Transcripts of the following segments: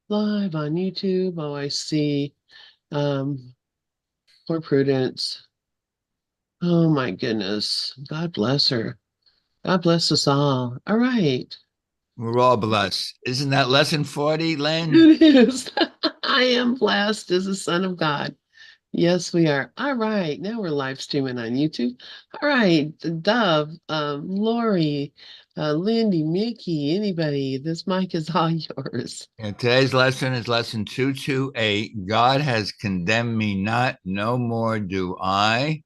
live on YouTube. Oh, I see. Um, poor Prudence. Oh my goodness. God bless her. God bless us all. All right. We're all blessed. Isn't that lesson 40, Len? It is. I am blessed as a son of God. Yes, we are. All right. Now we're live streaming on YouTube. All right. Dove, Lori, Lindy, Mickey, anybody, this mic is all yours. And today's lesson is lesson 228. God has condemned me not, no more do I.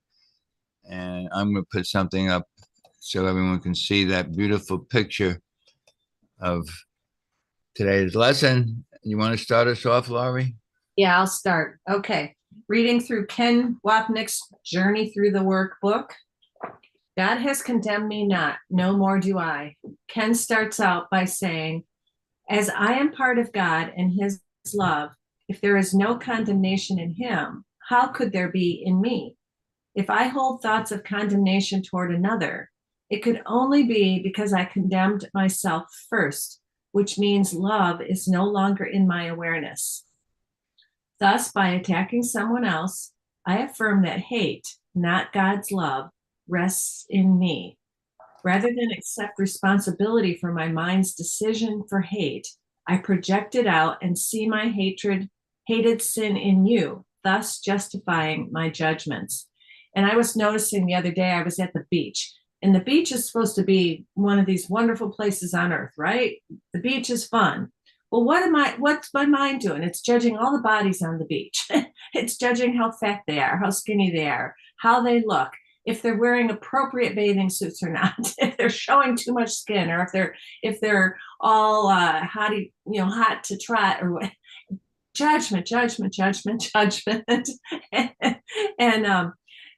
And I'm going to put something up so everyone can see that beautiful picture of today's lesson. You want to start us off, Laurie? Yeah, I'll start. Okay. Reading through Ken Wapnick's Journey Through the Workbook. God has condemned me not, no more do I. Ken starts out by saying, as I am part of God and his love, if there is no condemnation in him, how could there be in me? If I hold thoughts of condemnation toward another, it could only be because I condemned myself first, which means love is no longer in my awareness. Thus, by attacking someone else, I affirm that hate, not God's love, rests in me. Rather than accept responsibility for my mind's decision for hate, I project it out and see my hated sin in you, thus justifying my judgments. And I was noticing the other day, I was at the beach, and the beach is supposed to be one of these wonderful places on earth, right? The beach is fun. Well, what's my mind doing? It's judging all the bodies on the beach. It's judging how fat they are, how skinny they are, how they look, if they're wearing appropriate bathing suits or not, if they're showing too much skin, or if they're all hot to trot, or what. Judgment, judgment, judgment, judgment. And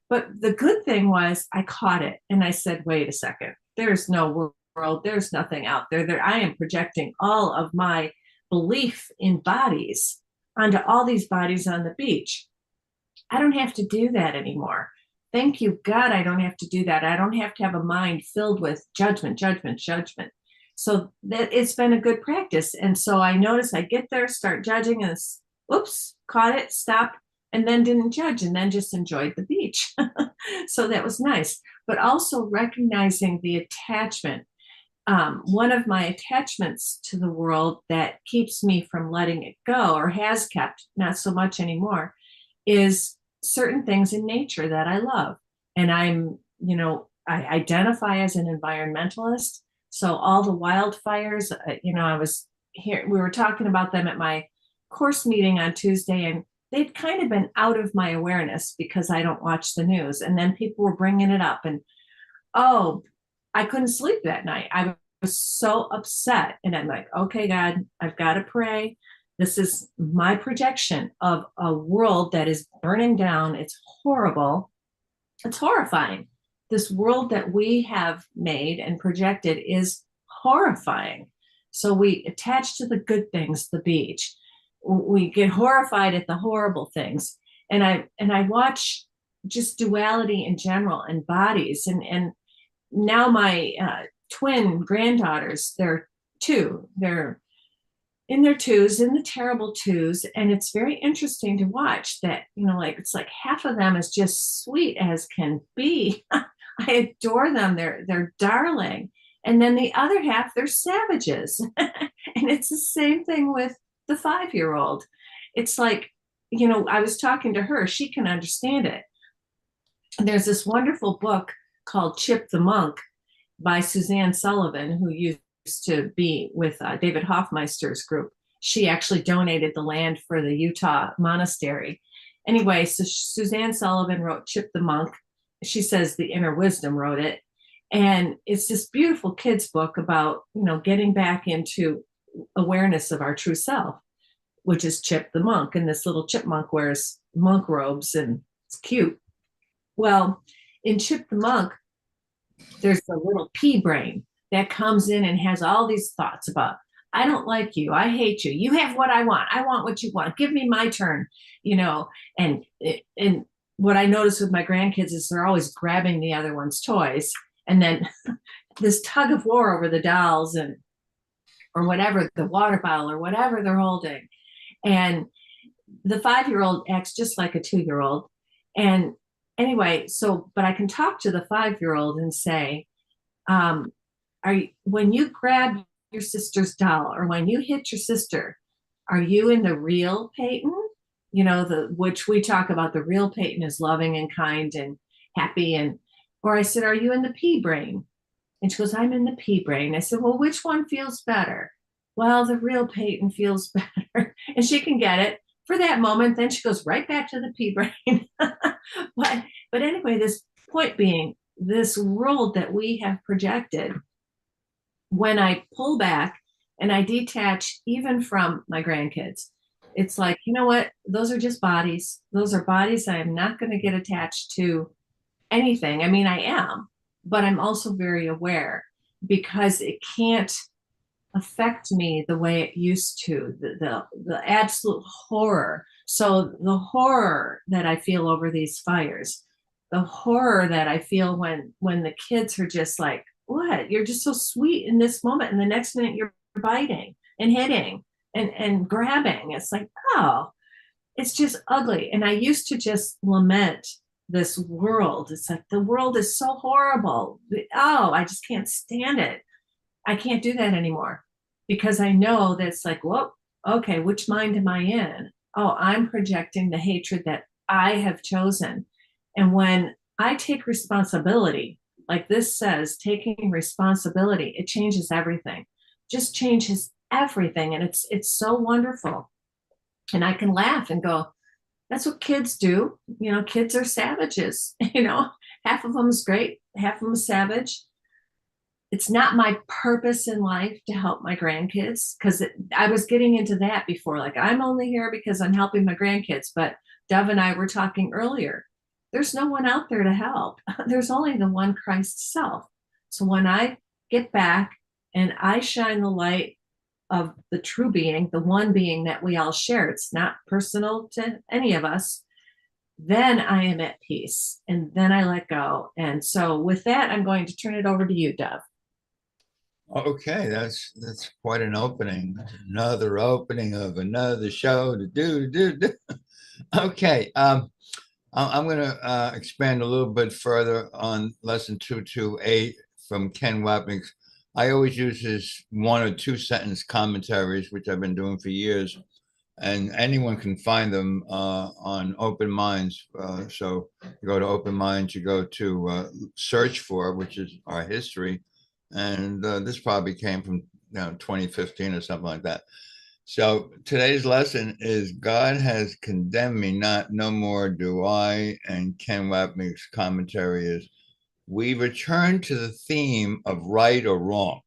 but the good thing was I caught it and I said, wait a second, there's no world, there's nothing out there. I am projecting all of my belief in bodies onto all these bodies on the beach. I don't have to do that anymore. Thank you, God, I don't have to do that. I don't have to have a mind filled with judgment, judgment, judgment. So that it's been a good practice. And so I notice I get there, start judging, and oops, caught it, stopped, and then didn't judge, and then just enjoyed the beach. So that was nice. But also recognizing the attachment. One of my attachments to the world that keeps me from letting it go, or has kept, not so much anymore, is certain things in nature that I love. And I identify as an environmentalist. So all the wildfires, I was here, we were talking about them at my course meeting on Tuesday, and they'd kind of been out of my awareness because I don't watch the news. And then people were bringing it up, and oh, I couldn't sleep that night. I was so upset. And I'm like, okay, God, I've got to pray. This is my projection of a world that is burning down. It's horrible. It's horrifying. This world that we have made and projected is horrifying. So we attach to the good things, the beach. We get horrified at the horrible things. And I watch just duality in general and bodies. And now my twin granddaughters, they're two. They're in their twos, in the terrible twos. And it's very interesting to watch that, like it's like half of them is just sweet as can be. I adore them. They're darling. And then the other half, they're savages. And it's the same thing with the 5-year-old. It's like, I was talking to her, she can understand it. There's this wonderful book called Chip the Monk by Suzanne Sullivan, who used to be with David Hoffmeister's group. She actually donated the land for the Utah monastery. Anyway, so Suzanne Sullivan wrote Chip the Monk. She says the Inner Wisdom wrote it. And it's this beautiful kids book about, getting back into awareness of our true self, which is Chip the Monk. And this little chipmunk wears monk robes and it's cute. Well, in Chip the Monk, there's the little pea brain that comes in and has all these thoughts about, I don't like you, I hate you, you have what I want what you want, give me my turn, and what I notice with my grandkids is they're always grabbing the other one's toys, and then this tug of war over the dolls. And or whatever, the water bottle or whatever they're holding. And the 5-year-old acts just like a 2-year-old. And anyway, so, but I can talk to the 5-year-old and say, when you grab your sister's doll or when you hit your sister, are you in the real Peyton? You know, which we talk about, the real Peyton is loving and kind and happy. Or I said, are you in the pea brain? And she goes, I'm in the pea brain. I said, well, which one feels better? Well, the real Peyton feels better. And she can get it for that moment. Then she goes right back to the pea brain. but anyway, this point being, this world that we have projected, when I pull back and I detach even from my grandkids, it's like, you know what? Those are just bodies. Those are bodies. I am not going to get attached to anything. I mean, I am, but I'm also very aware because it can't affect me the way it used to, the absolute horror. So the horror that I feel over these fires, the horror that I feel when the kids are just like, what? You're just so sweet in this moment. And the next minute you're biting and hitting and grabbing. It's like, oh, it's just ugly. And I used to just lament this world. It's like the world is so horrible. Oh, I just can't stand it. I can't do that anymore because I know that it's like, well, okay, which mind am I in? Oh, I'm projecting the hatred that I have chosen. And when I take responsibility, like this says, taking responsibility, it changes everything. Just changes everything. And it's so wonderful. And I can laugh and go, that's what kids do. You know, kids are savages. You know, half of them is great, half of them is savage. It's not my purpose in life to help my grandkids because I was getting into that before. Like, I'm only here because I'm helping my grandkids. But Dove and I were talking earlier. There's no one out there to help. There's only the one Christ self. So when I get back and I shine the light of the true being, the one being that we all share, it's not personal to any of us, then I am at peace and then I let go. And so with that, I'm going to turn it over to you, Dove. Okay, that's quite an opening. Another opening of another show to do. Okay, I'm going to expand a little bit further on lesson 228 from Ken Wapnick's. I always use his 1 or 2 sentence commentaries, which I've been doing for years, and anyone can find them on Open Minds. So you go to Open Minds, you go to search for, which is our history. And this probably came from 2015 or something like that. So today's lesson is God has condemned me, not no more do I. And Ken Wapnick's commentary is, we return to the theme of right or wrong.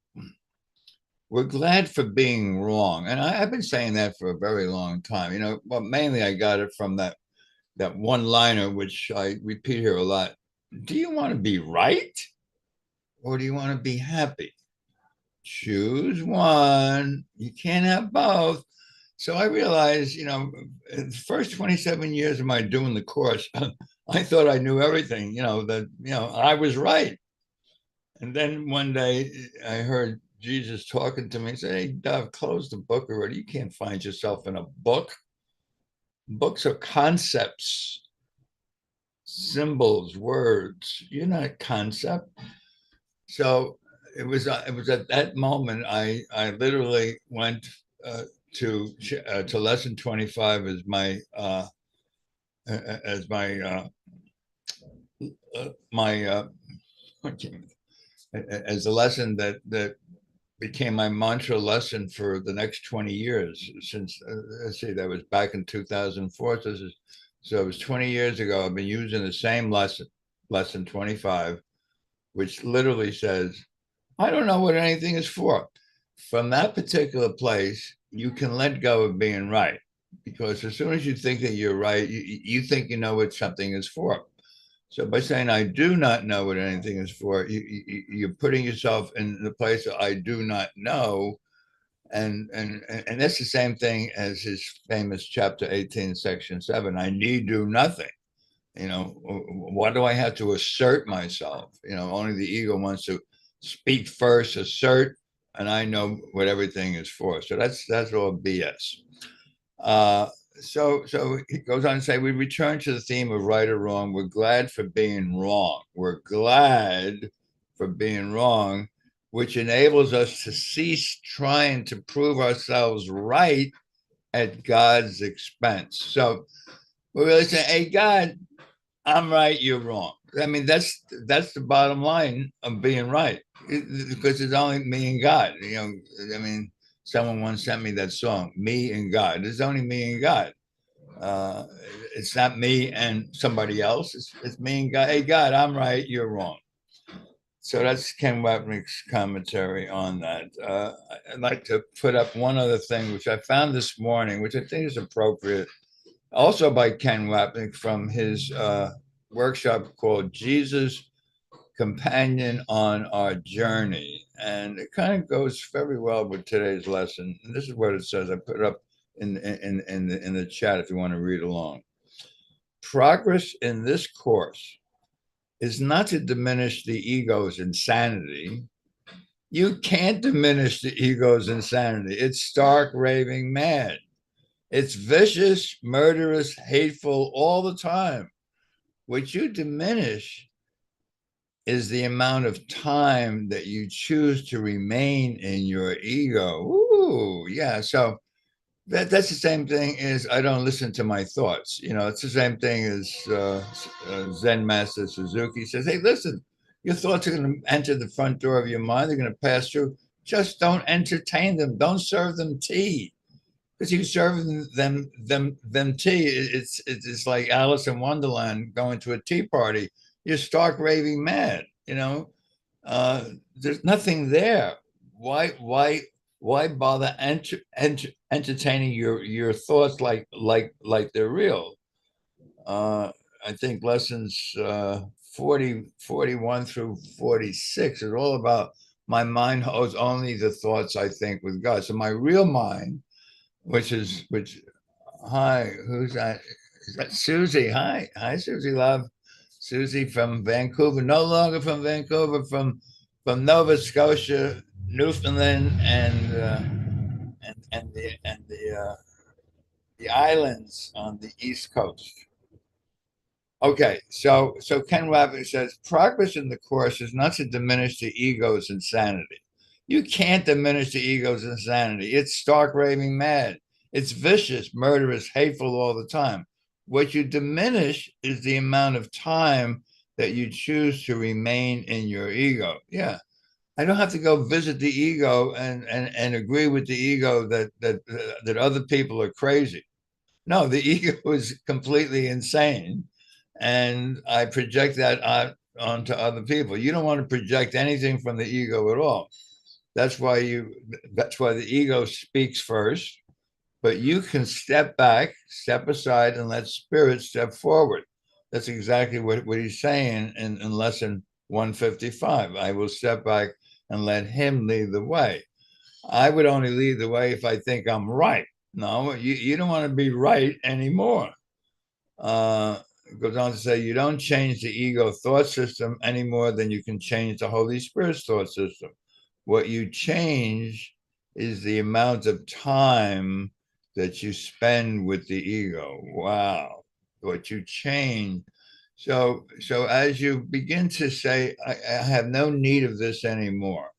We're glad for being wrong. And I've been saying that for a very long time. You know, well, mainly I got it from that one-liner, which I repeat here a lot. Do you want to be right? Or do you want to be happy? Choose one. You can't have both. So I realized, in the first 27 years of my doing the course, I thought I knew everything, that I was right. And then one day I heard Jesus talking to me and said, hey, Dove, close the book already. You can't find yourself in a book. Books are concepts, symbols, words. You're not a concept. So it was at that moment I literally went to lesson 25 as my as the lesson that became my mantra lesson for the next 20 years since let's see, that was back in 2004. So it was 20 years ago. I've been using the same lesson 25, which literally says, I don't know what anything is for. From that particular place, you can let go of being right, because as soon as you think that you're right, you think you know what something is for. So by saying I do not know what anything is for, you're putting yourself in the place of I do not know. And that's the same thing as his famous chapter 18, section 7. I need do nothing. Why do I have to assert myself? Only the ego wants to speak first, assert, and I know what everything is for. So that's all BS. So he goes on to say, we return to the theme of right or wrong. We're glad for being wrong. We're glad for being wrong, which enables us to cease trying to prove ourselves right at God's expense. So we're really saying, hey, God, I'm right, you're wrong. I mean, that's the bottom line of being right, because it's only me and God. I mean, someone once sent me that song, "Me and God." It's only me and God. Uh, it's not me and somebody else. It's me and God. Hey, God, I'm right, you're wrong. So that's Ken Wapnick's commentary on that. I'd like to put up one other thing, which I found this morning, which I think is appropriate, also by Ken Wapnick from his workshop called Jesus Companion on Our Journey. And it kind of goes very well with today's lesson. And this is what it says. I put it up in the chat if you want to read along. Progress in this course is not to diminish the ego's insanity. You can't diminish the ego's insanity. It's stark raving mad. It's vicious, murderous, hateful all the time. What you diminish is the amount of time that you choose to remain in your ego. Ooh, yeah. So that's the same thing as I don't listen to my thoughts. It's the same thing as Zen Master Suzuki says, hey, listen, your thoughts are going to enter the front door of your mind. They're going to pass through. Just don't entertain them. Don't serve them tea. Because you serve them tea, it's like Alice in Wonderland going to a tea party. You're stark raving mad. There's nothing there. Why bother entertaining your thoughts like they're real? I think lessons 40, 41 through 46 is all about my mind holds only the thoughts I think with God. So my real mind, which hi, who's that? Is that Susie? Hi, Susie, love. Susie from Vancouver, no longer from Vancouver, from Nova Scotia, Newfoundland, and the islands on the East Coast. Okay, so Ken Wapnick says progress in the course is not to diminish the ego's insanity. You can't diminish the ego's insanity. It's stark raving mad. It's vicious, murderous, hateful all the time. What you diminish is the amount of time that you choose to remain in your ego. Yeah. I don't have to go visit the ego and agree with the ego that other people are crazy. No, the ego is completely insane. And I project that out onto other people. You don't want to project anything from the ego at all. That's why the ego speaks first, but you can step back, step aside, and let spirit step forward. That's exactly what he's saying in lesson 155. I will step back and let him lead the way. I would only lead the way if I think I'm right. No, you don't want to be right anymore. It goes on to say, you don't change the ego thought system any more than you can change the Holy Spirit's thought system. What you change is the amount of time that you spend with the ego. Wow. What you change. So as you begin to say, I have no need of this anymore.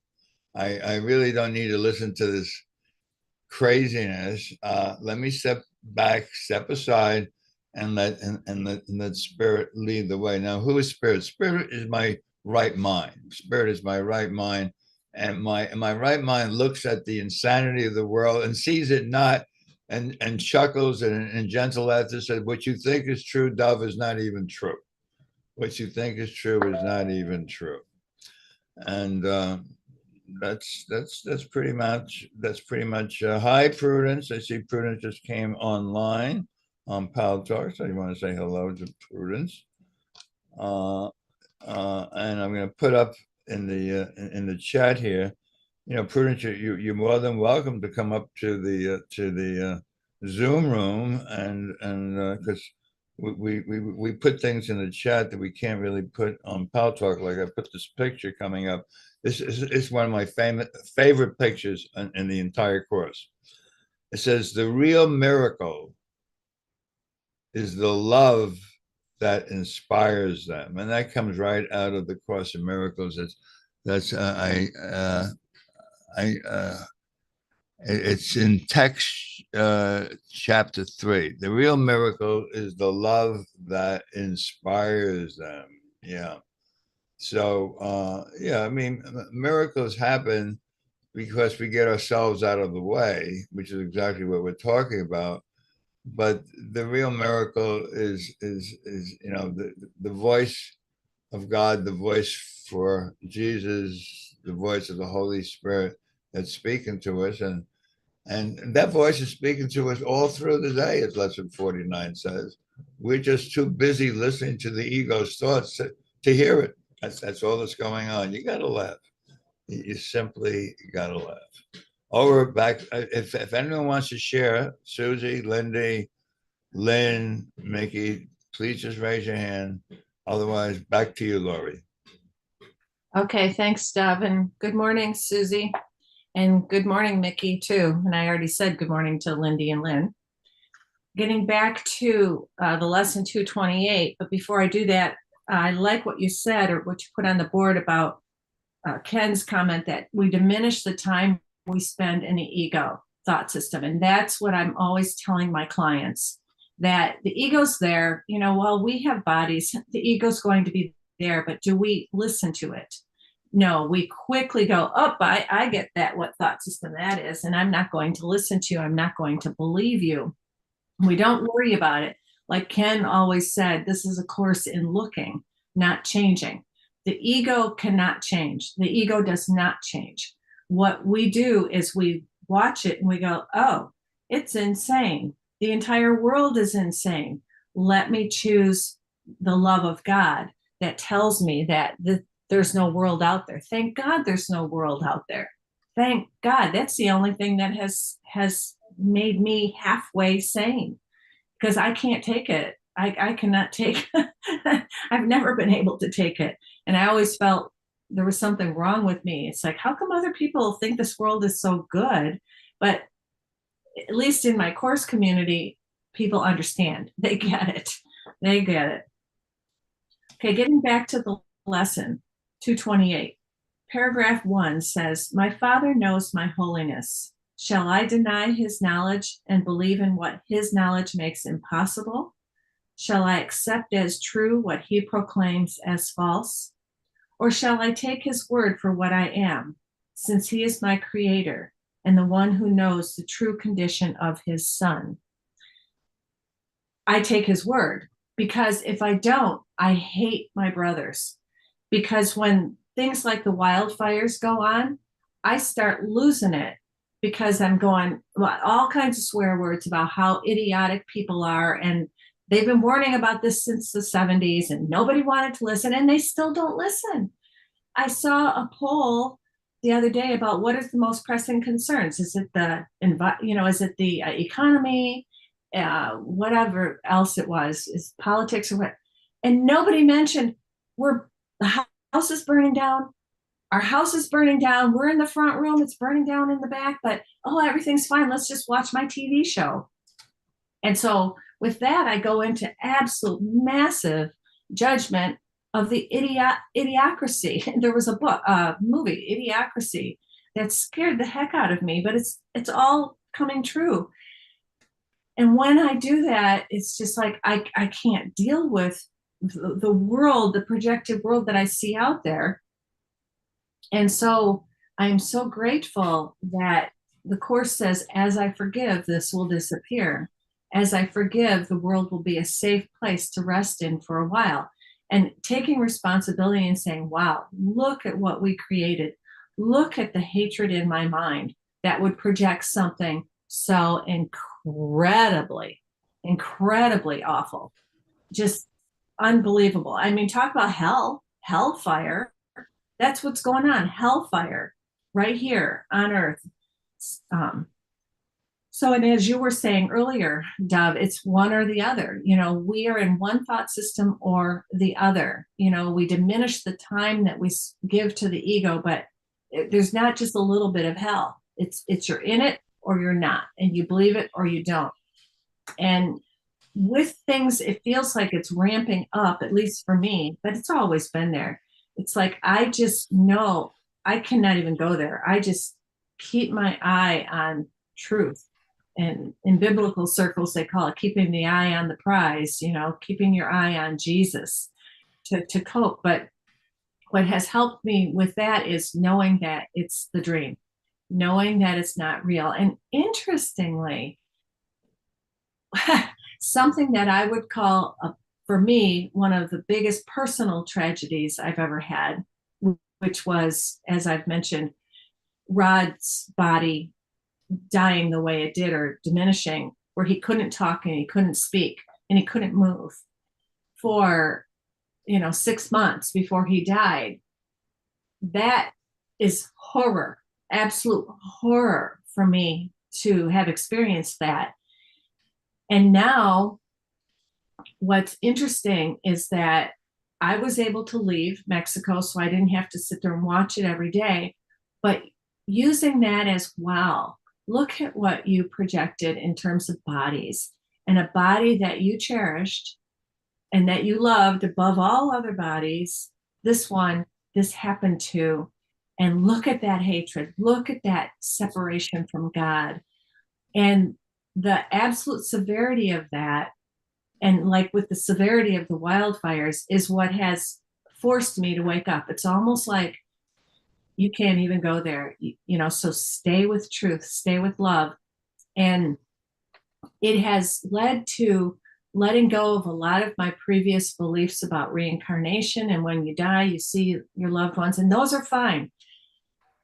I really don't need to listen to this craziness. Let me step back, step aside, and let spirit lead the way. Now, who is spirit? Spirit is my right mind. Spirit is my right mind, and my right mind looks at the insanity of the world and sees it not, and chuckles and gentle laughter says, "What you think is true, Dove, is not even true. What you think is true is not even true." And that's pretty much hi Prudence. I see Prudence just came online on Pal Talk, so you want to say hello to Prudence. And I'm going to put up in the chat here. Prudence, you're more than welcome to come up to the Zoom room, and because we put things in the chat that we can't really put on Pal Talk. Like I put this picture coming up. This is one of my favorite pictures in the entire course. It says, the real miracle is the love that inspires them. And that comes right out of the Course in Miracles. It's in text, chapter 3. The real miracle is the love that inspires them. Yeah. So, yeah, I mean, miracles happen because we get ourselves out of the way, which is exactly what we're talking about. But the real miracle is the voice of God, the voice for Jesus, the voice of the Holy Spirit that's speaking to us, and that voice is speaking to us all through the day, as Lesson 49 says. We're just too busy listening to the ego's thoughts to hear it. That's all that's going on. You got to laugh. You simply got to laugh. Over back, if anyone wants to share, Susie, Lindy, Lynn, Mickey, please just raise your hand. Otherwise, back to you, Lorri. Okay, thanks, Dov, and good morning, Susie, and good morning, Mickey, too. And I already said good morning to Lindy and Lynn. Getting back to the lesson 228, but before I do that, I like what you said, or what you put on the board about Ken's comment that we diminish the time we spend in the ego thought system. And that's what I'm always telling my clients, that the ego's there, while we have bodies, the ego's going to be there, but do we listen to it? No, we quickly go, I get that, what thought system that is, and I'm not going to listen to you. I'm not going to believe you. We don't worry about it. Like Ken always said, this is a course in looking, not changing. The ego cannot change. The ego does not change. What we do is we watch it and we go, oh, it's insane. The entire world is insane. Let me choose the love of God that tells me that there's no world out there. Thank God there's no world out there. Thank God. That's the only thing that has made me halfway sane, because I can't take it. I cannot take I've never been able to take it. And I always felt there was something wrong with me. It's like, how come other people think this world is so good? But at least in my course community, people understand. They get it. They get it. Okay, getting back to the lesson, 228. Paragraph 1 says, my Father knows my holiness. Shall I deny his knowledge and believe in what his knowledge makes impossible? Shall I accept as true what he proclaims as false? Or shall I take his word for what I am, since he is my creator and the one who knows the true condition of his son? I take his word, because if I don't, I hate my brothers. Because when things like the wildfires go on, I start losing it, because I'm going, all kinds of swear words about how idiotic people are. And they've been warning about this since the 70s and nobody wanted to listen, and they still don't listen. I saw a poll the other day about what is the most pressing concerns. Is it the economy, whatever else it was, is politics or what? And nobody mentioned the house is burning down. Our house is burning down. We're in the front room. It's burning down in the back, but everything's fine. Let's just watch my TV show. And so with that, I go into absolute massive judgment of the idiocracy. There was a movie, Idiocracy, that scared the heck out of me, but it's all coming true. And when I do that, it's just like, I can't deal with the world, the projected world that I see out there. And so I'm so grateful that the Course says, as I forgive, this will disappear. As I forgive, the world will be a safe place to rest in for a while. And taking responsibility and saying, wow, look at what we created. Look at the hatred in my mind that would project something so incredibly, incredibly awful. Just unbelievable. I mean, talk about hellfire. That's what's going on. Hellfire right here on earth. And as you were saying earlier, Dov, it's one or the other. We are in one thought system or the other. We diminish the time that we give to the ego, but there's not just a little bit of hell. It's you're in it or you're not, and you believe it or you don't. And with things, it feels like it's ramping up, at least for me, but it's always been there. It's like I just know I cannot even go there. I just keep my eye on truth. And in biblical circles, they call it keeping the eye on the prize, keeping your eye on Jesus to cope. But what has helped me with that is knowing that it's the dream, knowing that it's not real. And interestingly, something that I would call, for me, one of the biggest personal tragedies I've ever had, which was, as I've mentioned, Rod's body dying the way it did, or diminishing, where he couldn't talk and he couldn't speak and he couldn't move for 6 months before he died. That is horror, absolute horror for me to have experienced that. And now what's interesting is that I was able to leave Mexico, so I didn't have to sit there and watch it every day, but using that as, wow, look at what you projected in terms of bodies, and a body that you cherished and that you loved above all other bodies. This happened to. And look at that hatred. Look at that separation from God. And the absolute severity of that, and like with the severity of the wildfires, is what has forced me to wake up. It's almost like you can't even go there, so stay with truth, stay with love. And it has led to letting go of a lot of my previous beliefs about reincarnation. And when you die, you see your loved ones, and those are fine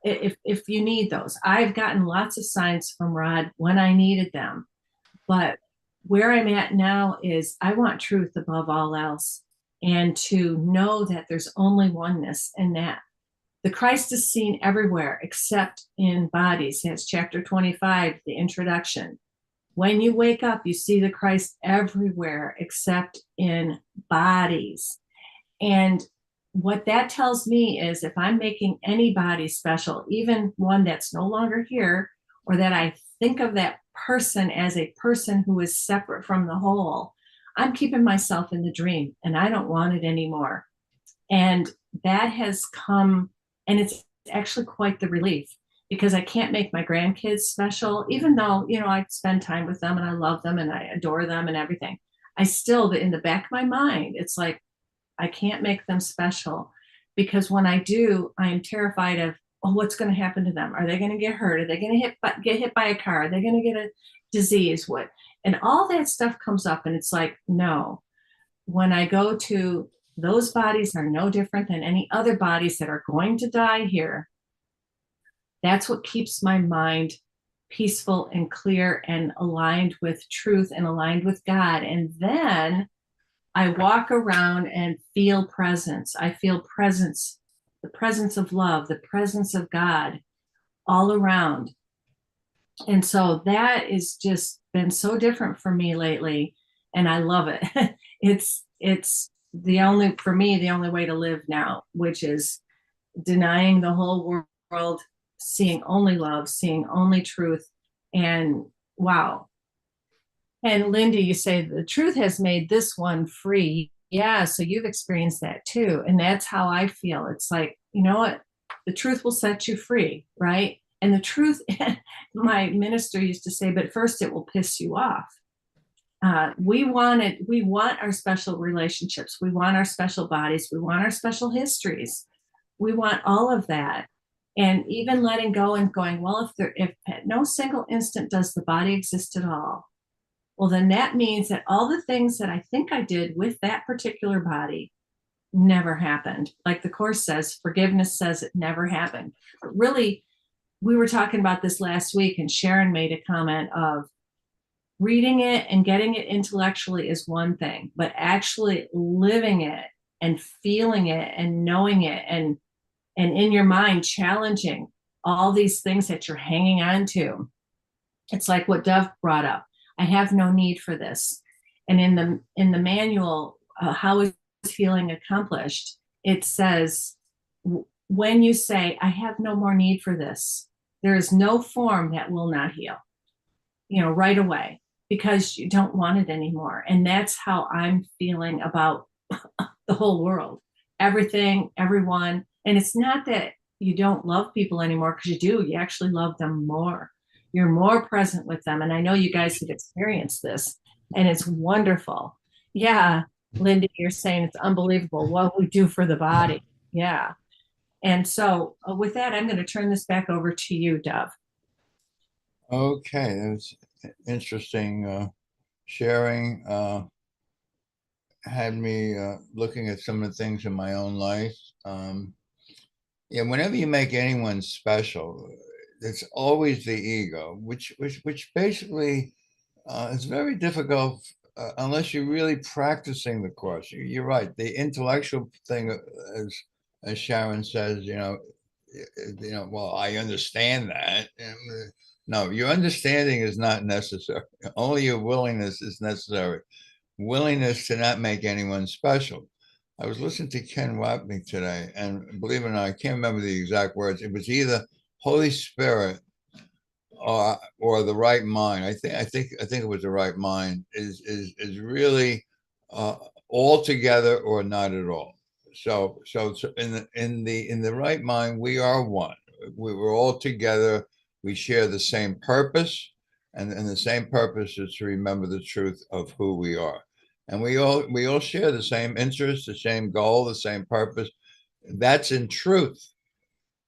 if you need those. I've gotten lots of signs from Rod when I needed them. But where I'm at now is I want truth above all else, and to know that there's only oneness, and that the Christ is seen everywhere except in bodies. That's chapter 25, the introduction. When you wake up, you see the Christ everywhere except in bodies. And what that tells me is, if I'm making any body special, even one that's no longer here, or that I think of that person as a person who is separate from the whole, I'm keeping myself in the dream, and I don't want it anymore. And that has come, and it's actually quite the relief, because I can't make my grandkids special, even though, I spend time with them and I love them and I adore them and everything. I still, in the back of my mind, it's like, I can't make them special, because when I do, I am terrified of, what's going to happen to them? Are they going to get hurt? Are they going to get hit by a car? Are they going to get a disease? What? And all that stuff comes up, and it's like, no. When I go to, those bodies are no different than any other bodies that are going to die here. That's what keeps my mind peaceful and clear and aligned with truth and aligned with God. And then I walk around and feel presence. I feel presence, the presence of love, the presence of God all around. And so that is just been so different for me lately, and I love it. it's for me, the only way to live now, which is denying the whole world, seeing only love, seeing only truth. And wow. And Lindy, you say the truth has made this one free. Yeah, so you've experienced that too. And that's how I feel. It's like, you know what? The truth will set you free, right? And the truth, my minister used to say, but first it will piss you off. We want our special relationships. We want our special bodies. We want our special histories. We want all of that. And even letting go and going, well, if at no single instant does the body exist at all, well, then that means that all the things that I think I did with that particular body never happened. Like the Course says, forgiveness says it never happened. But really, we were talking about this last week, and Sharon made a comment of, reading it and getting it intellectually is one thing, but actually living it and feeling it and knowing it, and in your mind challenging all these things that you're hanging on to. It's like what Dove brought up. I have no need for this. And in the manual, How is Healing Accomplished, it says, when you say, I have no more need for this, there is no form that will not heal, right away, because you don't want it anymore. And that's how I'm feeling about the whole world, everything, everyone. And it's not that you don't love people anymore, because you do. You actually love them more. You're more present with them. And I know you guys have experienced this, and it's wonderful. Yeah, Linda, you're saying it's unbelievable what we do for the body. Yeah. And so, with that, I'm going to turn this back over to you, Dove. Okay, that's interesting sharing. Had me looking at some of the things in my own life. Yeah, whenever you make anyone special, it's always the ego, which basically is very difficult unless you're really practicing the course. You're right. The intellectual thing, as Sharon says, well, I understand that. No, your understanding is not necessary. Only your willingness is necessary. Willingness to not make anyone special. I was listening to Ken Wapnick today, and believe it or not, I can't remember the exact words. It was either Holy Spirit or the right mind. I think it was the right mind is really all together or not at all. So in the right mind, we are one. We're all together. We share the same purpose, and the same purpose is to remember the truth of who we are. And we all share the same interests, the same goal, the same purpose. That's in truth.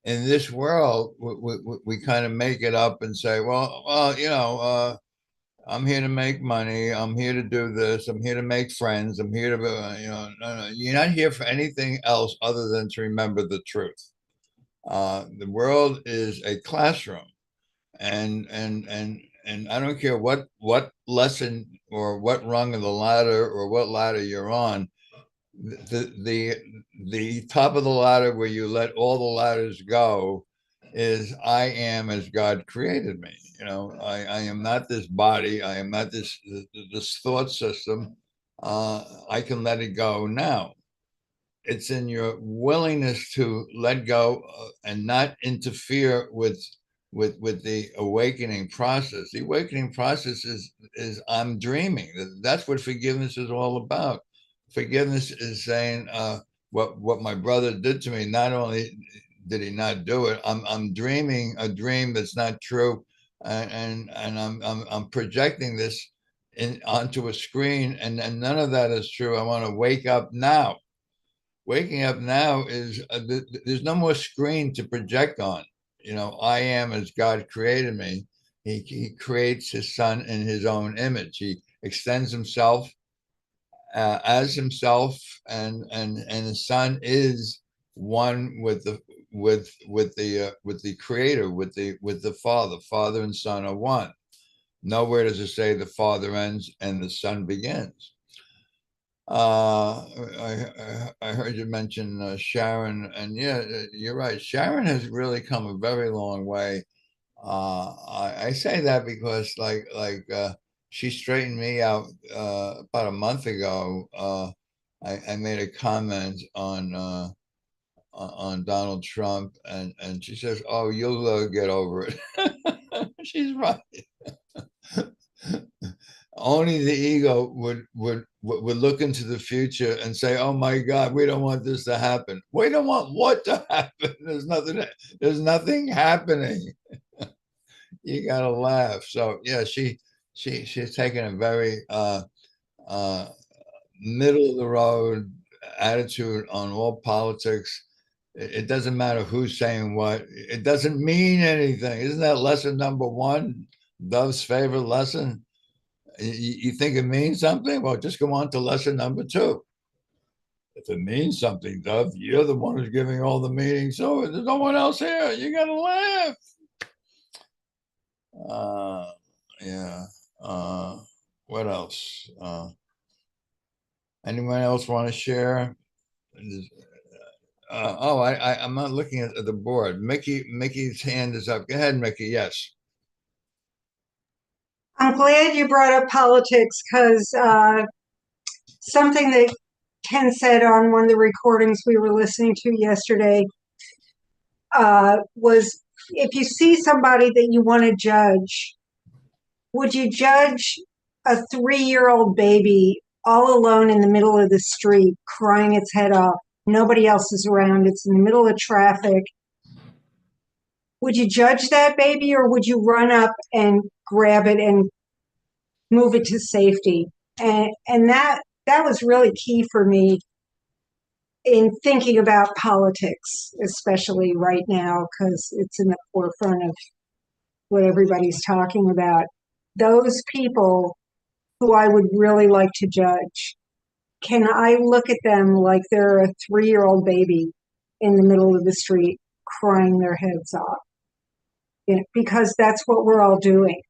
In this world, we kind of make it up and say, well, I'm here to make money. I'm here to do this. I'm here to make friends. I'm here to, no, you're not here for anything else other than to remember the truth. The world is a classroom, and I don't care what lesson or what rung of the ladder or what ladder you're on. The top of the ladder where you let all the ladders go is I am as God created me. I am not this body. I am not this thought system. I can let it go now. It's in your willingness to let go and not interfere with the awakening process. The awakening process is I'm dreaming. That's what forgiveness is all about. Forgiveness is saying what my brother did to me. Not only did he not do it, I'm dreaming a dream that's not true, and I'm projecting this onto a screen, and none of that is true. I want to wake up now. Waking up now is there's no more screen to project on. I am as God created me. He creates his son in his own image. He extends himself as himself, and his son is one with the creator, with the father. Father and son are one. Nowhere does it say the father ends and the son begins. I heard you mention Sharon, and yeah, you're right. Sharon has really come a very long way. I say that because she straightened me out about a month ago. I made a comment on Donald Trump, and she says, "Oh, you'll get over it." She's right. Only the ego would look into the future and say, "Oh my God, we don't want this to happen." We don't want what to happen? There's nothing happening. You gotta laugh. So yeah, she's taken a very middle of the road attitude on all politics. It doesn't matter who's saying what. It doesn't mean anything. Isn't that lesson number one? Dove's favorite lesson. You think it means something? Well, just go on to lesson number two. If it means something, Dove, you're the one who's giving all the meaning. So there's no one else here. You got to laugh. Yeah. What else? Anyone else want to share? I'm not looking at the board. Mickey's hand is up. Go ahead, Mickey. Yes. I'm glad you brought up politics because something that Ken said on one of the recordings we were listening to yesterday was if you see somebody that you want to judge, would you judge a 3-year-old baby all alone in the middle of the street, crying its head off? Nobody else is around. It's in the middle of traffic. Would you judge that baby, or would you run up and grab it and move it to safety? And that was really key for me in thinking about politics, especially right now, because it's in the forefront of what everybody's talking about. Those people who I would really like to judge, can I look at them like they're a 3-year-old baby in the middle of the street crying their heads off? Because that's what we're all doing.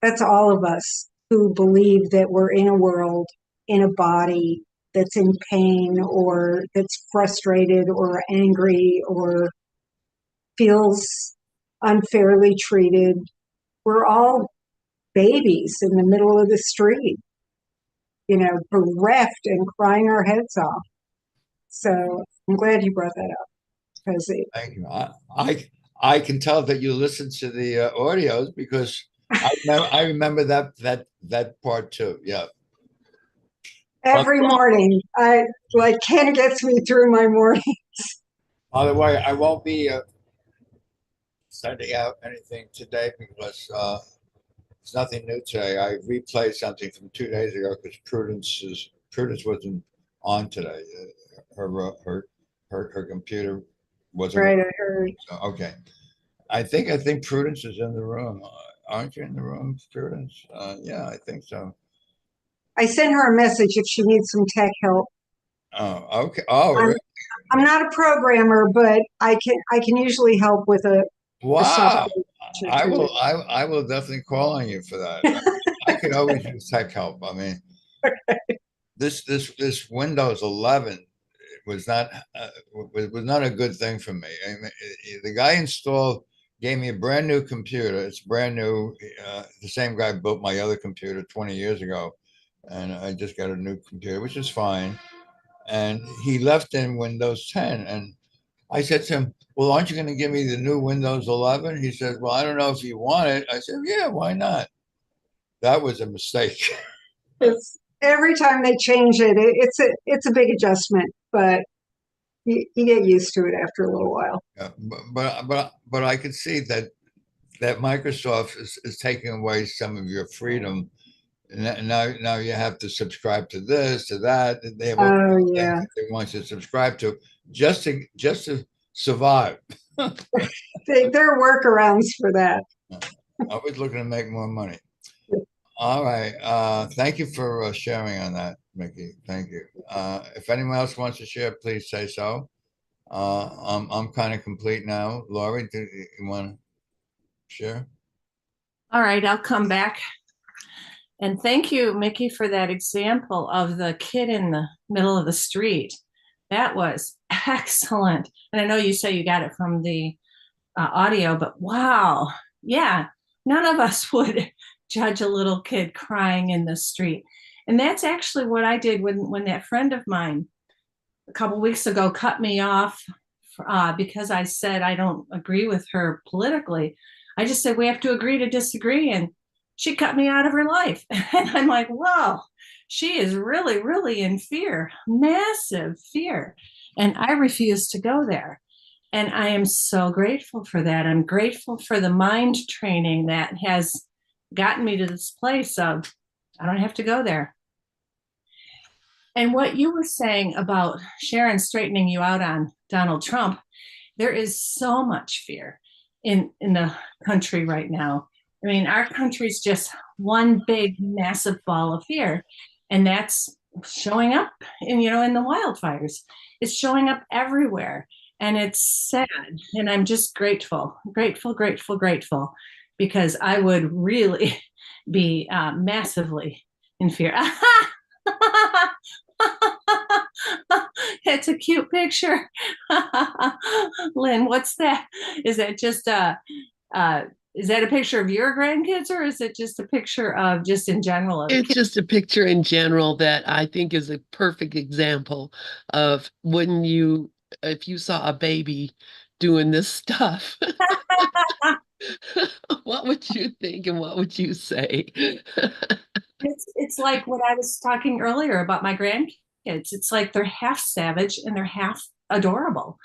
That's all of us who believe that we're in a world, in a body that's in pain or that's frustrated or angry or feels unfairly treated. We're all babies in the middle of the street, bereft and crying our heads off. So I'm glad you brought that up, because Thank you. I can tell that you listen to the audios, because I remember that part too. Yeah. every morning, Ken gets me through my morning. By the way, I won't be sending out anything today because it's nothing new today. I replayed something from 2 days ago because Prudence wasn't on today. Her computer wasn't Right, I heard. so, okay. I think Prudence is in the room. Aren't you in the room, Prudence? Yeah, I think so. I sent her a message if she needs some tech help. Oh, okay. Oh, I'm, really? I'm not a programmer, but I can usually help with a Wow. software. I will definitely call on you for that. I could always use tech help. I mean, this Windows 11 was not a good thing for me. I mean, the guy gave me a brand new computer. It's brand new. The same guy built my other computer 20 years ago, and I just got a new computer, which is fine. And he left in Windows 10, and I said to him, "Well, aren't you going to give me the new Windows 11?" He said, "Well, I don't know if you want it." I said, "Yeah, why not?" That was a mistake. It's every time they change it, it's a big adjustment, but you get used to it after a little while. Yeah, but I could see that Microsoft is taking away some of your freedom. And now you have to subscribe to this, to that. They have all Oh things yeah, that they want you to subscribe to just to survive. there are workarounds for that. Always looking to make more money. All right. Thank you for sharing on that, Mickey. Thank you. If anyone else wants to share, please say so. I'm kind of complete now. Lorri, do you want to share? All right, I'll come back. And thank you, Mickey, for that example of the kid in the middle of the street. That was excellent. And I know you say you got it from the audio, but wow. Yeah, none of us would judge a little kid crying in the street. And that's actually what I did when that friend of mine a couple weeks ago cut me off because I said I don't agree with her politically. I just said we have to agree to disagree, and she cut me out of her life. And I'm like, whoa, she is really, really in fear, massive fear. And I refuse to go there. And I am so grateful for that. I'm grateful for the mind training that has gotten me to this place of I don't have to go there. And what you were saying about Sharon straightening you out on Donald Trump, there is so much fear in the country right now. I mean, our country's just one big, massive ball of fear, and that's showing up in the wildfires. It's showing up everywhere, and it's sad. And I'm just grateful, grateful, grateful, grateful, because I would really be massively in fear. It's a cute picture. Lynn, what's that? Is that just is that a picture of your grandkids, or is it just a picture of just in general? It's just a picture in general that I think is a perfect example of if you saw a baby doing this stuff. What would you think and what would you say? It's like what I was talking earlier about my grandkids. It's like they're half savage and they're half adorable,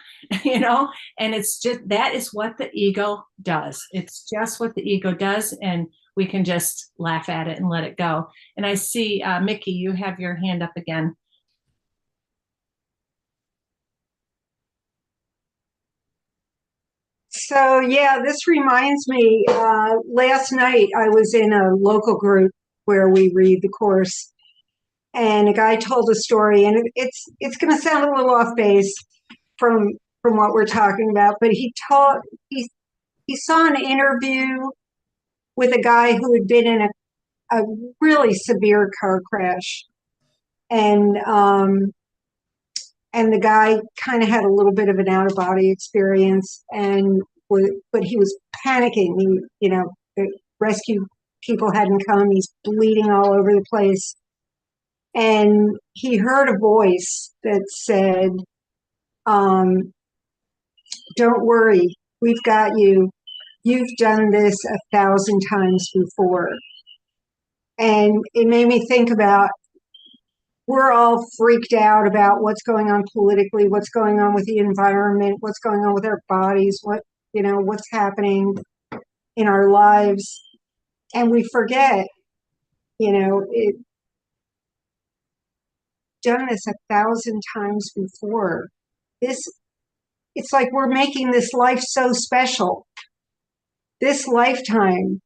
you know? And it's just that is what the ego does. It's just what the ego does, and we can just laugh at it and let it go. And I see Mickey, you have your hand up again. So yeah, this reminds me, last night I was in a local group where we read the course, and a guy told a story, and it's going to sound a little off base from what we're talking about, but he saw an interview with a guy who had been in a really severe car crash, and and the guy kind of had a little bit of an out of body experience, but he was panicking. The rescue people hadn't come. He's bleeding all over the place, and he heard a voice that said, "Don't worry, we've got you. You've done this 1,000 times before." And it made me think about, we're all freaked out about what's going on politically, what's going on with the environment, what's going on with our bodies, what's happening in our lives. And we forget, it done this 1,000 times before. It's like we're making this life so special. This lifetime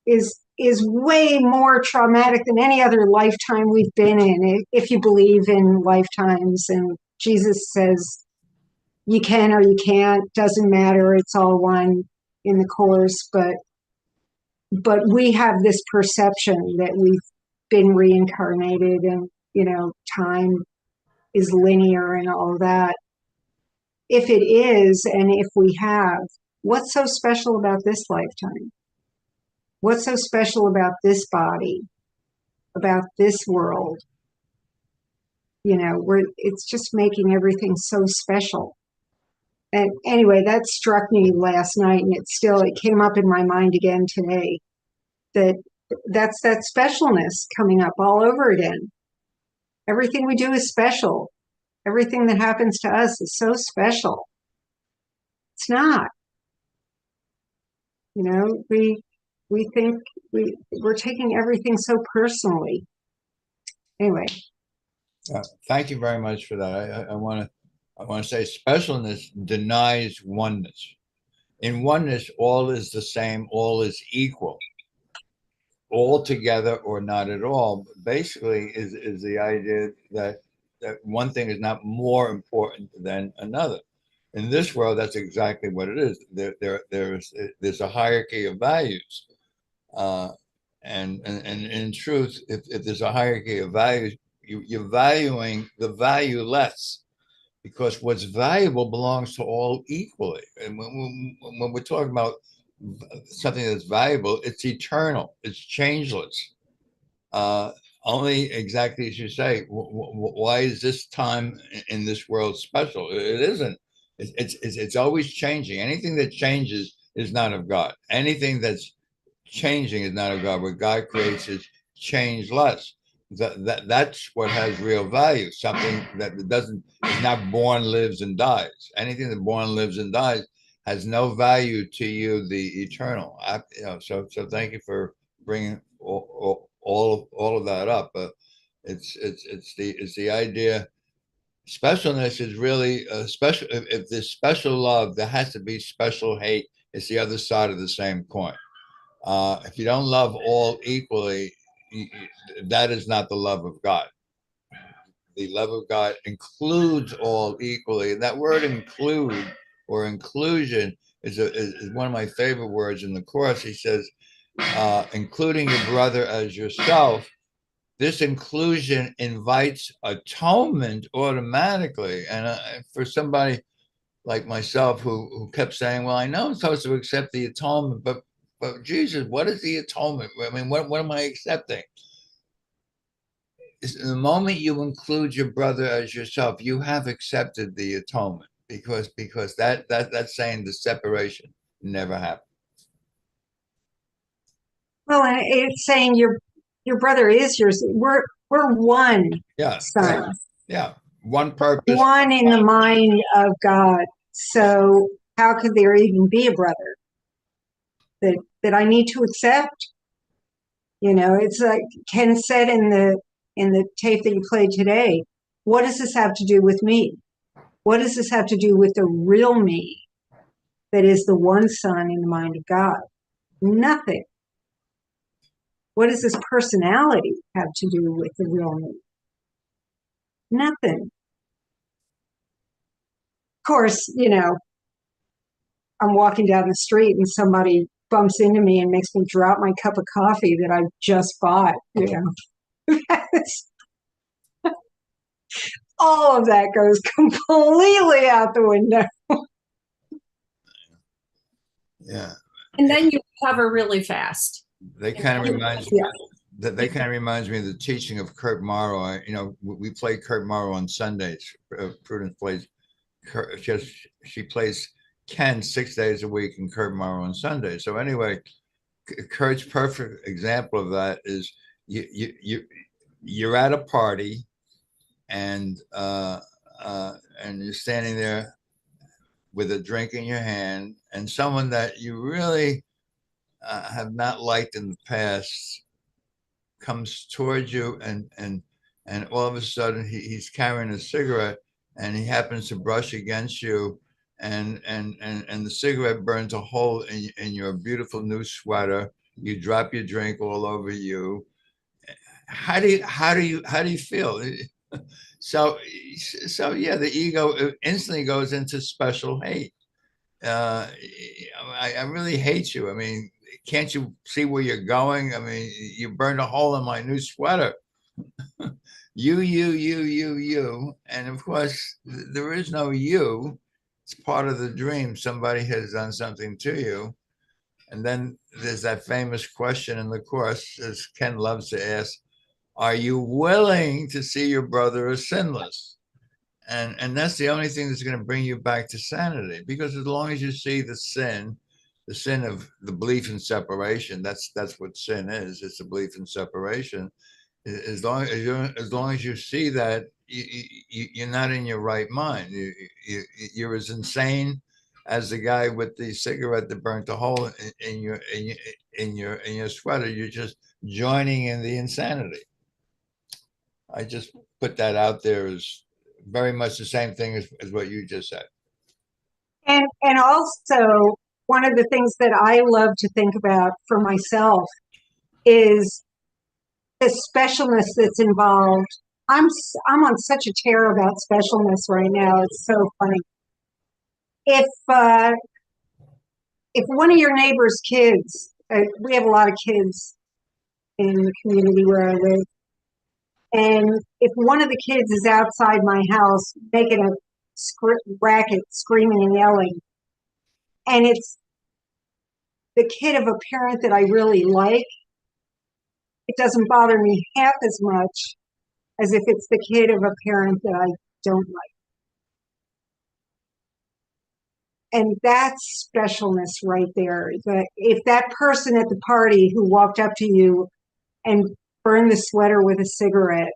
is way more traumatic than any other lifetime we've been in, if you believe in lifetimes. And Jesus says you can or you can't, doesn't matter, it's all one in the course. But we have this perception that we've been reincarnated, and time is linear and all that. If it is, and if we have, what's so special about this lifetime? What's so special about this body, about this world? It's just making everything so special. And anyway, that struck me last night, and it came up in my mind again today, that's that specialness coming up all over again. Everything we do is special. Everything that happens to us is so special. It's not. We think we're taking everything so personally. Anyway. Thank you very much for that. I want to say specialness denies oneness. In oneness, all is the same, all is equal. All together or not at all, basically is the idea that one thing is not more important than another. In this world, that's exactly what it is. There's a hierarchy of values, and in truth, if there's a hierarchy of values, you're valuing the value less, because what's valuable belongs to all equally. And when we're talking about something that's valuable, it's eternal, it's changeless. Only exactly as you say, why is this time in this world special? It isn't. It's always changing. Anything that changes is not of God. Anything that's changing is not of God. What God creates is changeless. That's what has real value. Something that is not born, lives, and dies. Anything that born, lives, and dies has no value to you, the eternal. So thank you for bringing all of that up. It's the idea. Specialness is really special. If there's special love, there has to be special hate. It's the other side of the same coin. If you don't love all equally, that is not the love of God. The love of God includes all equally. And that word include or inclusion is one of my favorite words in the course. He says, including your brother as yourself. This inclusion invites atonement automatically. And for somebody like myself who kept saying, well, I know I'm supposed to accept the atonement, but Jesus, what is the atonement? I mean, what am I accepting? The moment you include your brother as yourself, you have accepted the atonement. because that's saying the separation never happened. Well, and it's saying your brother is yours. We're one Yeah, son, yeah, one purpose. one in the mind of God. So how could there even be a brother that I need to accept? You know, it's like Ken said in the tape that you played today. What does this have to do with me? What does this have to do with the real me that is the one son in the mind of God? Nothing. What does this personality have to do with the real me? Nothing. Of course, you know, I'm walking down the street and somebody bumps into me and makes me drop my cup of coffee that I just bought, you know. All of that goes completely out the window. Yeah. And then you recover really fast. They kind of reminds me. Yeah. That kind of reminds me of the teaching of Kurt Morrow. You know, we play Kurt Morrow on Sundays. Prudence plays. She plays Ken 6 days a week and Kurt Morrow on Sundays. So anyway, Kurt's perfect example of that is you're at a party and you're standing there with a drink in your hand, and someone that you really have not liked in the past comes towards you, and all of a sudden he's carrying a cigarette, and he happens to brush against you, and the cigarette burns a hole in your beautiful new sweater. You drop your drink all over you. How do you feel? So yeah, the ego instantly goes into special hate. I really hate you. I mean, can't you see where you're going? I mean, you burned a hole in my new sweater. You. And of course, there is no you. It's part of the dream. Somebody has done something to you. And then there's that famous question in the Course, as Ken loves to ask, are you willing to see your brother as sinless? And that's the only thing that's going to bring you back to sanity, because as long as you see the sin of the belief in separation, that's what sin is. It's a belief in separation. As long as you see that, you're not in your right mind. You're as insane as the guy with the cigarette that burnt a hole in your sweater. You're just joining in the insanity. I just put that out there as very much the same thing as what you just said. And also, one of the things that I love to think about for myself is the specialness that's involved. I'm on such a tear about specialness right now. It's so funny. If one of your neighbor's kids, we have a lot of kids in the community where I live, and if one of the kids is outside my house making a racket, screaming and yelling, and it's the kid of a parent that I really like, it doesn't bother me half as much as if it's the kid of a parent that I don't like. And that's specialness right there. That if that person at the party who walked up to you and burned the sweater with a cigarette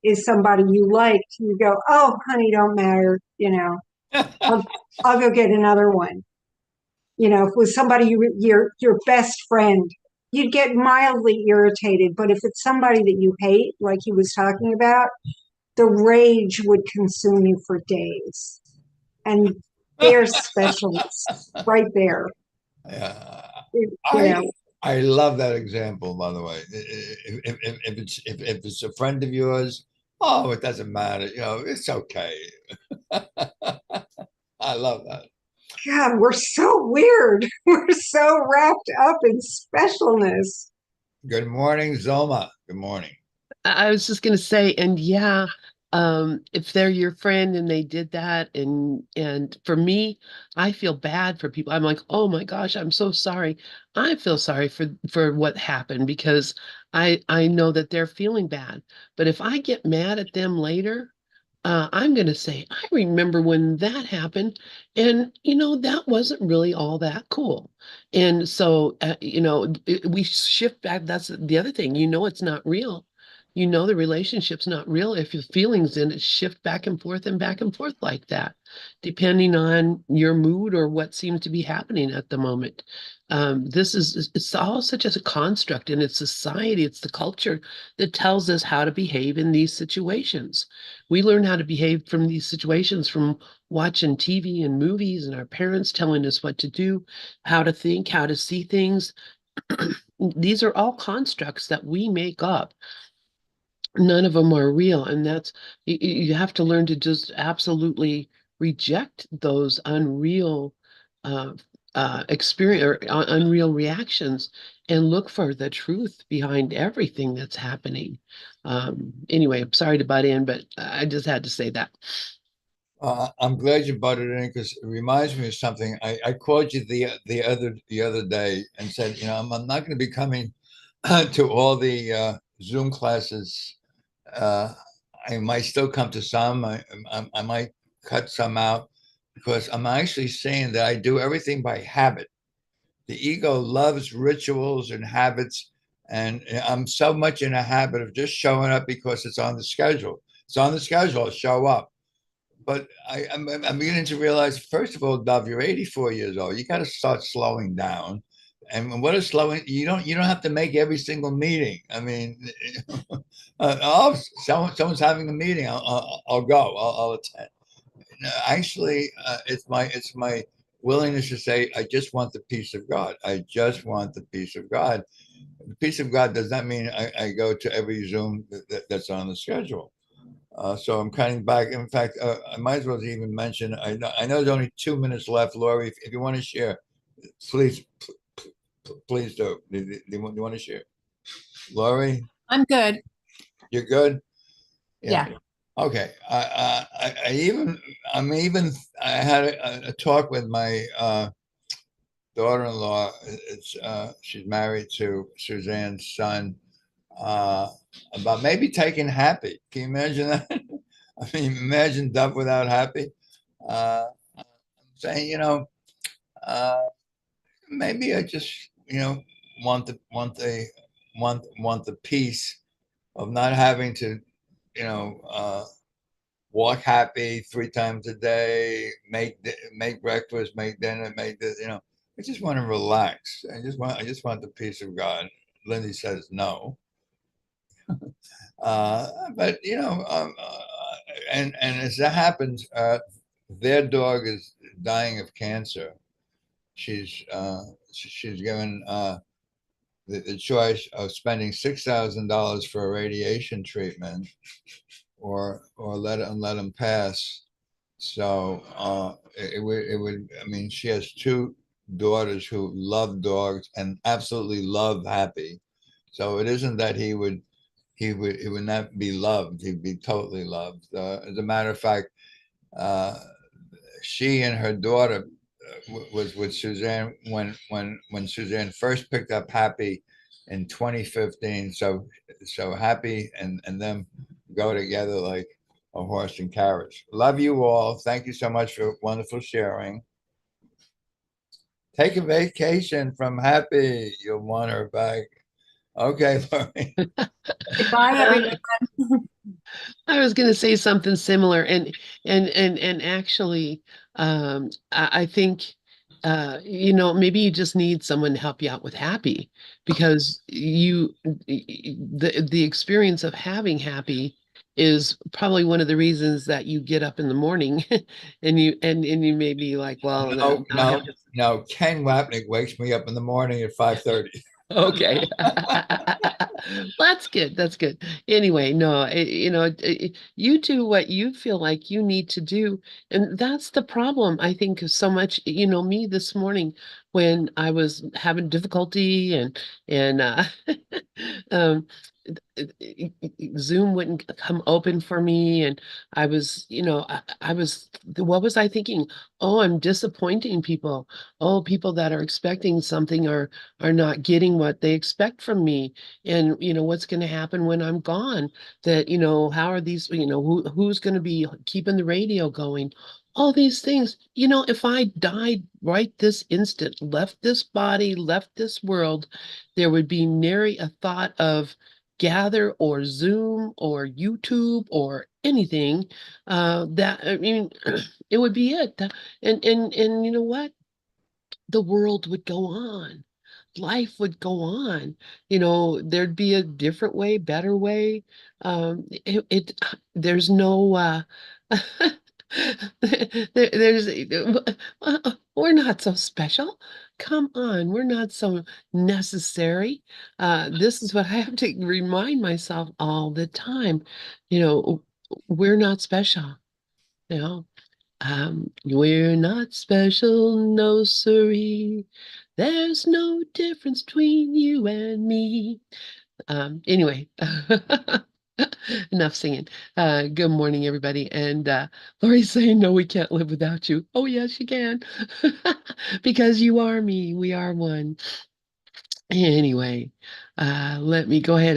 is somebody you liked, you go, oh, honey, don't matter. You know, I'll go get another one. You know, if it was somebody your best friend, you'd get mildly irritated. But if it's somebody that you hate, like he was talking about, the rage would consume you for days. And there's specialists right there. Yeah. You know. I love that example, by the way. If it's a friend of yours, oh, it doesn't matter. You know, it's okay. I love that. God, we're so weird. We're so wrapped up in specialness. Good morning, Zoma. Good morning. I was just going to say, and yeah, if they're your friend and they did that, and for me, I feel bad for people. I'm like, oh my gosh, I'm so sorry. I feel sorry for what happened, because I know that they're feeling bad. But if I get mad at them later, I'm going to say, I remember when that happened, and that wasn't really all that cool. And so, we shift back. That's the other thing. It's not real. The relationship's not real if your feelings in it shift back and forth like that, depending on your mood or what seems to be happening at the moment. It's all such as a construct, and it's society, it's the culture that tells us how to behave in these situations. We learn how to behave from these situations from watching TV and movies and our parents telling us what to do, how to think, how to see things. These are all constructs that we make up. None of them are real. And you have to learn to just absolutely reject those unreal uh, experience or unreal reactions and look for the truth behind everything that's happening. Anyway, I'm sorry to butt in, but I just had to say that. I'm glad you butted in because it reminds me of something. I called you the other day and said, I'm not going to be coming to all the Zoom classes. Uh, I might still come to some. I might cut some out because I'm actually saying that I do everything by habit. The ego loves rituals and habits, and I'm so much in a habit of just showing up because it's on the schedule. It's on the schedule. I'll show up. But I'm beginning to realize, first of all, Dov, you're 84 years old. You got to start slowing down. And what is slowing? You don't have to make every single meeting. I mean, someone's having a meeting. I'll go. I'll attend. No, actually, it's my willingness to say, I just want the peace of God. I just want the peace of God. The peace of God does not mean I go to every Zoom that's on the schedule. So I'm cutting back. In fact, I might as well even mention. I know there's only 2 minutes left, Lorri. If you want to share, please, please do. Do you want to share, Lorri? I'm good. You're good. Yeah. Okay. I had a talk with my daughter-in-law. She's married to Suzanne's son. Uh, about maybe taking Happy. Can you imagine that? I mean, imagine Dove without Happy. I'm saying, uh, maybe I just, want the peace of not having to, you know, uh, walk Happy 3 times a day, make breakfast, make dinner, make this. I just want to relax. I just want the peace of God. Lindsay says no. But and as that happens, their dog is dying of cancer. She's given the choice of spending $6,000 for a radiation treatment, or let him pass. So it would. I mean, she has two daughters who love dogs and absolutely love Happy. So it isn't that he would not be loved. He'd be totally loved. As a matter of fact, uh, she and her daughter was with Suzanne when Suzanne first picked up Happy in 2015. So Happy and them go together like a horse and carriage. Love you all. Thank you so much for wonderful sharing. Take a vacation from Happy. You'll want her back. Okay, Lorri. Goodbye, everyone. I was going to say something similar, and actually, I think, maybe you just need someone to help you out with Happy, because the experience of having Happy is probably one of the reasons that you get up in the morning, and you may be like, well, No, now I no, have to. no. Ken Wapnick wakes me up in the morning at 5:30. Okay. That's good. That's good. Anyway, no, you do what you feel like you need to do. And that's the problem, I think, is so much, me this morning when I was having difficulty and um Zoom wouldn't come open for me, and I was, I was, what was I thinking? Oh, I'm disappointing people. Oh, people that are expecting something are not getting what they expect from me. And what's going to happen when I'm gone? That, how are these, who's going to be keeping the radio going? All these things. If I died right this instant, left this body, left this world, there would be nary a thought of Gather or Zoom or YouTube or anything. That I mean, it would be it. And you know what? The world would go on. Life would go on. There'd be a different way, better way. There's no there's we're not so special. Come on, we're not so necessary. This is what I have to remind myself all the time. We're not special. You know, we're not special, no siree. There's no difference between you and me. Anyway, enough singing. Good morning, everybody. And Lori's saying, no, we can't live without you. Oh, yes, you can. Because you are me. We are one. Anyway, let me go ahead and